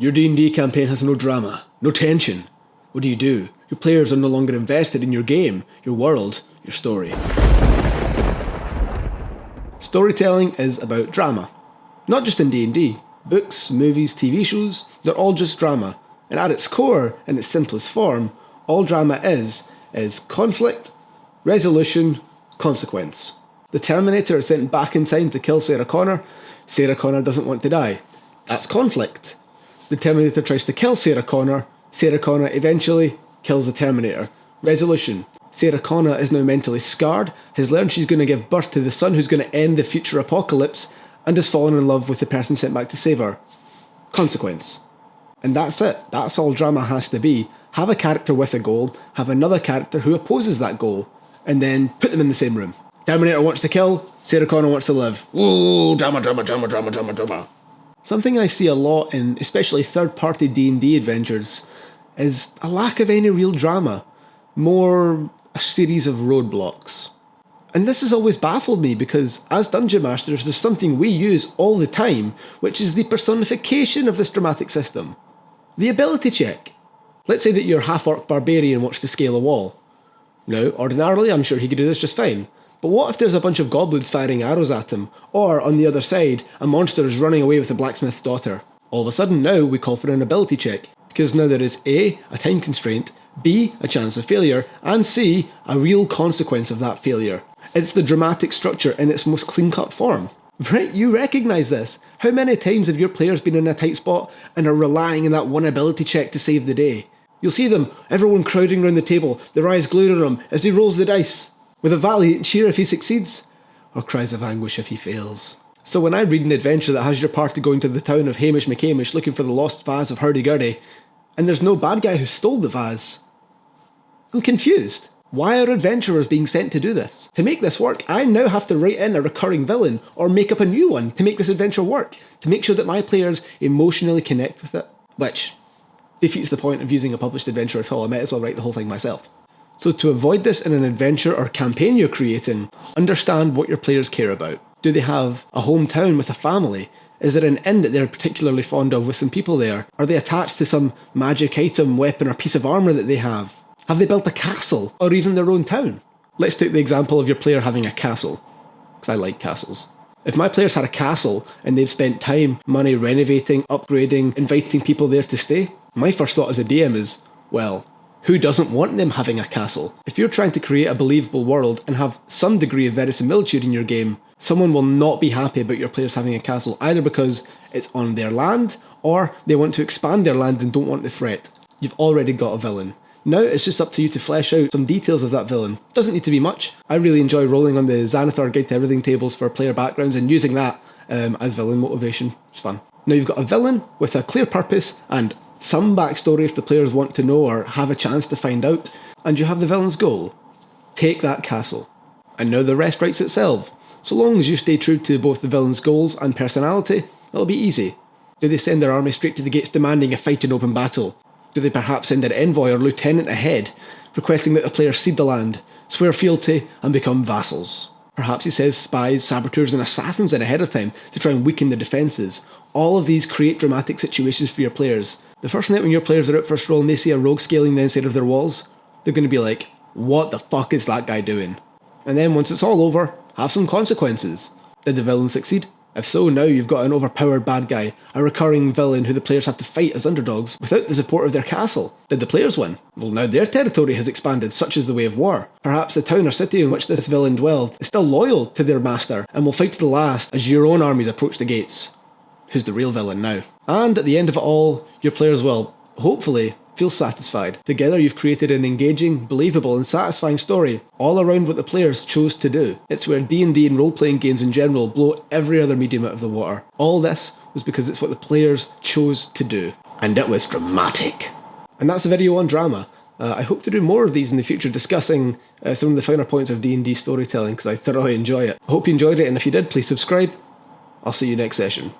Your D&D campaign has no drama, no tension. What do? Your players are no longer invested in your game, your world, your story. Storytelling is about drama. Not just in D&D. Books, movies, TV shows, they're all just drama. And at its core, in its simplest form, all drama is conflict, resolution, consequence. The Terminator is sent back in time to kill Sarah Connor. Sarah Connor doesn't want to die. That's conflict. The Terminator tries to kill Sarah Connor. Sarah Connor eventually kills the Terminator. Resolution. Sarah Connor is now mentally scarred, has learned she's going to give birth to the son who's going to end the future apocalypse, and has fallen in love with the person sent back to save her. Consequence. And that's it. That's all drama has to be. Have a character with a goal, have another character who opposes that goal, and then put them in the same room. Terminator wants to kill, Sarah Connor wants to live. Whoa, drama, drama, drama, drama, drama, drama. Something I see a lot in especially third-party D&D adventures is a lack of any real drama. More a series of roadblocks. And this has always baffled me because as Dungeon Masters there's something we use all the time, which is the personification of this dramatic system. The ability check. Let's say that your half-orc barbarian wants to scale a wall. Now, ordinarily I'm sure he could do this just fine. But what if there's a bunch of goblins firing arrows at him, or on the other side, a monster is running away with a blacksmith's daughter? All of a sudden now we call for an ability check, because now there is A, a time constraint, B, a chance of failure, and C, a real consequence of that failure. It's the dramatic structure in its most clean-cut form. Right, you recognise this. How many times have your players been in a tight spot and are relying on that one ability check to save the day? You'll see them, everyone crowding around the table, their eyes glued on him as he rolls the dice, with a valiant cheer if he succeeds, or cries of anguish if he fails. So when I read an adventure that has your party going to the town of Hamish McHamish looking for the lost vase of hurdy-gurdy, and there's no bad guy who stole the vase, I'm confused. Why are adventurers being sent to do this? To make this work, I now have to write in a recurring villain, or make up a new one to make this adventure work, to make sure that my players emotionally connect with it. Which defeats the point of using a published adventure at all. I might as well write the whole thing myself. So to avoid this in an adventure or campaign you're creating, understand what your players care about. Do they have a hometown with a family? Is there an inn that they're particularly fond of with some people there? Are they attached to some magic item, weapon or piece of armour that they have? Have they built a castle or even their own town? Let's take the example of your player having a castle, because I like castles. If my players had a castle and they've spent time, money renovating, upgrading, inviting people there to stay, my first thought as a DM is, well, who doesn't want them having a castle? If you're trying to create a believable world and have some degree of verisimilitude in your game, someone will not be happy about your players having a castle, either because it's on their land, or they want to expand their land and don't want the threat. You've already got a villain. Now it's just up to you to flesh out some details of that villain. Doesn't need to be much. I really enjoy rolling on the Xanathar Guide to Everything tables for player backgrounds and using that as villain motivation. It's fun. Now you've got a villain with a clear purpose and some backstory if the players want to know or have a chance to find out, and you have the villain's goal. Take that castle. And now the rest writes itself. So long as you stay true to both the villain's goals and personality, it'll be easy. Do they send their army straight to the gates demanding a fight in open battle? Do they perhaps send an envoy or lieutenant ahead, requesting that the players cede the land, swear fealty, and become vassals? Perhaps he says spies, saboteurs and assassins in ahead of time to try and weaken the defences. All of these create dramatic situations for your players. The first night when your players are out first roll and they see a rogue scaling the inside of their walls, they're going to be like, what the fuck is that guy doing? And then once it's all over, have some consequences. Did the villain succeed? If so, now you've got an overpowered bad guy, a recurring villain who the players have to fight as underdogs without the support of their castle. Did the players win? Well, now their territory has expanded, such is the way of war. Perhaps the town or city in which this villain dwelled is still loyal to their master and will fight to the last as your own armies approach the gates. Who's the real villain now? And at the end of it all, your players will, hopefully, feel satisfied. Together you've created an engaging, believable and satisfying story all around what the players chose to do. It's where D&D and role-playing games in general blow every other medium out of the water. All this was because it's what the players chose to do. And it was dramatic. And that's a video on drama. I hope to do more of these in the future, discussing some of the finer points of D&D storytelling, because I thoroughly enjoy it. I hope you enjoyed it, and if you did, please subscribe. I'll see you next session.